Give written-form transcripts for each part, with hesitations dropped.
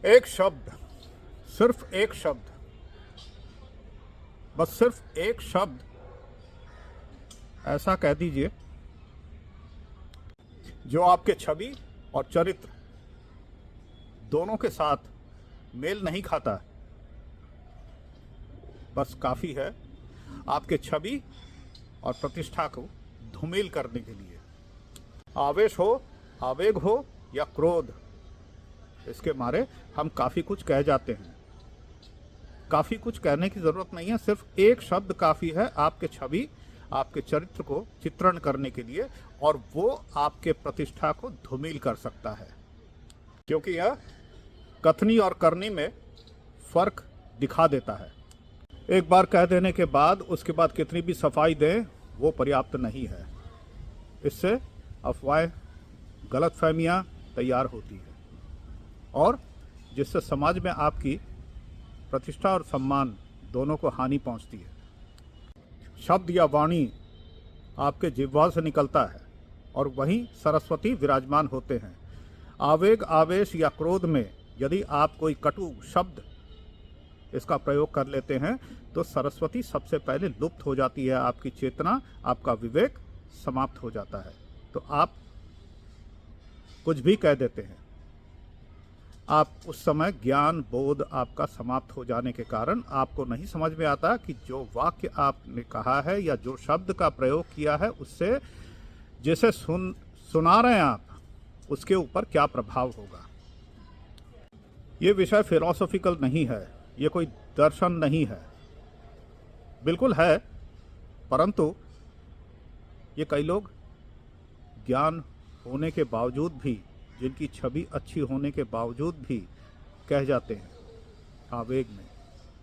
एक शब्द, सिर्फ एक शब्द, बस सिर्फ एक शब्द ऐसा कह दीजिए जो आपके छवि और चरित्र दोनों के साथ मेल नहीं खाता। बस काफ़ी है आपके छवि और प्रतिष्ठा को धूमिल करने के लिए। आवेश हो, आवेग हो या क्रोध, इसके मारे हम काफ़ी कुछ कह जाते हैं। काफ़ी कुछ कहने की ज़रूरत नहीं है, सिर्फ एक शब्द काफ़ी है आपके छवि, आपके चरित्र को चित्रण करने के लिए, और वो आपके प्रतिष्ठा को धूमिल कर सकता है। क्योंकि यह कथनी और करनी में फ़र्क दिखा देता है। एक बार कह देने के बाद उसके बाद कितनी भी सफाई दें वो पर्याप्त नहीं है। इससे अफवाहें, गलतफहमियां तैयार होती है और जिससे समाज में आपकी प्रतिष्ठा और सम्मान दोनों को हानि पहुंचती है। शब्द या वाणी आपके जिह्वा से निकलता है और वहीं सरस्वती विराजमान होते हैं। आवेग, आवेश या क्रोध में यदि आप कोई कटु शब्द इसका प्रयोग कर लेते हैं तो सरस्वती सबसे पहले लुप्त हो जाती है। आपकी चेतना, आपका विवेक समाप्त हो जाता है। तो आप कुछ भी कह देते हैं। आप उस समय ज्ञान, बोध आपका समाप्त हो जाने के कारण आपको नहीं समझ में आता कि जो वाक्य आपने कहा है या जो शब्द का प्रयोग किया है उससे जिसे सुना रहे हैं आप, उसके ऊपर क्या प्रभाव होगा। ये विषय फिलॉसॉफिकल नहीं है, ये कोई दर्शन नहीं है। बिल्कुल है, परंतु ये कई लोग ज्ञान होने के बावजूद भी, जिनकी छवि अच्छी होने के बावजूद भी कह जाते हैं आवेग में।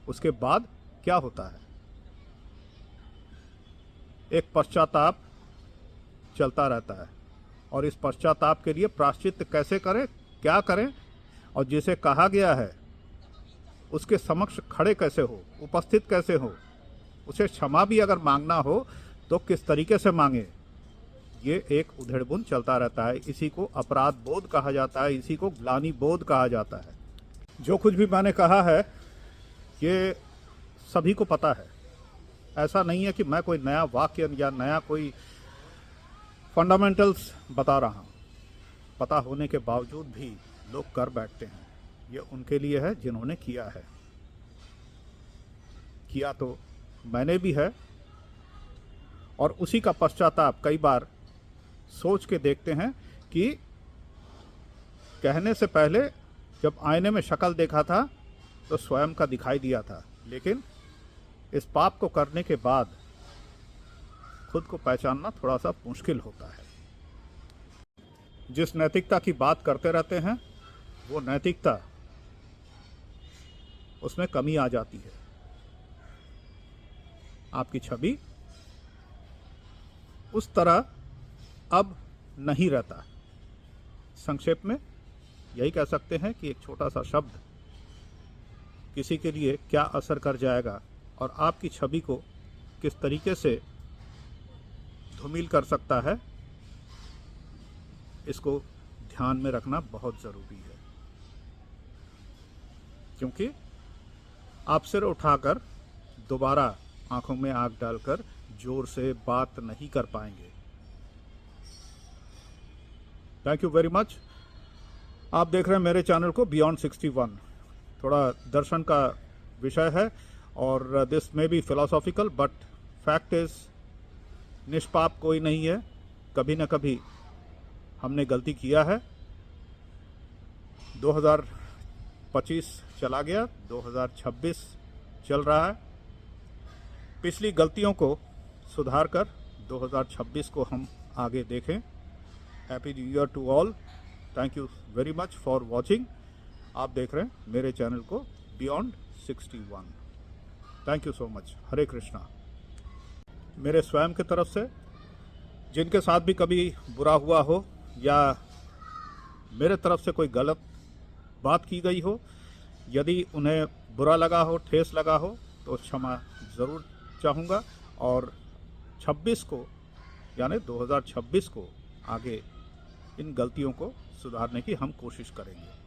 उसके बाद क्या होता है? एक पश्चाताप चलता रहता है और इस पश्चाताप के लिए प्रायश्चित कैसे करें, क्या करें, और जिसे कहा गया है उसके समक्ष खड़े कैसे हो, उपस्थित कैसे हो, उसे क्षमा भी अगर मांगना हो तो किस तरीके से मांगे, ये एक उधेड़बुन चलता रहता है। इसी को अपराध बोध कहा जाता है, इसी को ग्लानि बोध कहा जाता है। जो कुछ भी मैंने कहा है ये सभी को पता है। ऐसा नहीं है कि मैं कोई नया वाक्य या नया कोई फंडामेंटल्स बता रहा हूँ। पता होने के बावजूद भी लोग कर बैठते हैं। ये उनके लिए है जिन्होंने किया है। किया तो मैंने भी है, और उसी का पश्चाताप कई बार सोच के देखते हैं कि कहने से पहले जब आईने में शक्ल देखा था तो स्वयं का दिखाई दिया था, लेकिन इस पाप को करने के बाद खुद को पहचानना थोड़ा सा मुश्किल होता है। जिस नैतिकता की बात करते रहते हैं वो नैतिकता, उसमें कमी आ जाती है। आपकी छवि उस तरह अब नहीं रहता। संक्षेप में यही कह सकते हैं कि एक छोटा सा शब्द किसी के लिए क्या असर कर जाएगा और आपकी छवि को किस तरीके से धूमिल कर सकता है, इसको ध्यान में रखना बहुत ज़रूरी है। क्योंकि आप सिर उठाकर दोबारा आंखों में आग डालकर जोर से बात नहीं कर पाएंगे। Thank you very much. आप देख रहे हैं मेरे चैनल को बियॉन्ड 61। थोड़ा दर्शन का विषय है और this may be philosophical, but fact is निष्पाप कोई नहीं है। कभी न कभी हमने गलती किया है। 2025 चला गया, 2026 चल रहा है। पिछली गलतियों को सुधार कर 2026 को हम आगे देखें। Happy new year to all. Thank you very much for watching. आप देख रहे हैं मेरे चैनल को beyond 61। Thank you so much. Hare Krishna. मेरे स्वयं की तरफ से जिनके साथ भी कभी बुरा हुआ हो या मेरे तरफ से कोई गलत बात की गई हो, यदि उन्हें बुरा लगा हो, ठेस लगा हो, तो क्षमा ज़रूर चाहूँगा। और 26 को यानी 2026 को आगे इन गलतियों को सुधारने की हम कोशिश करेंगे।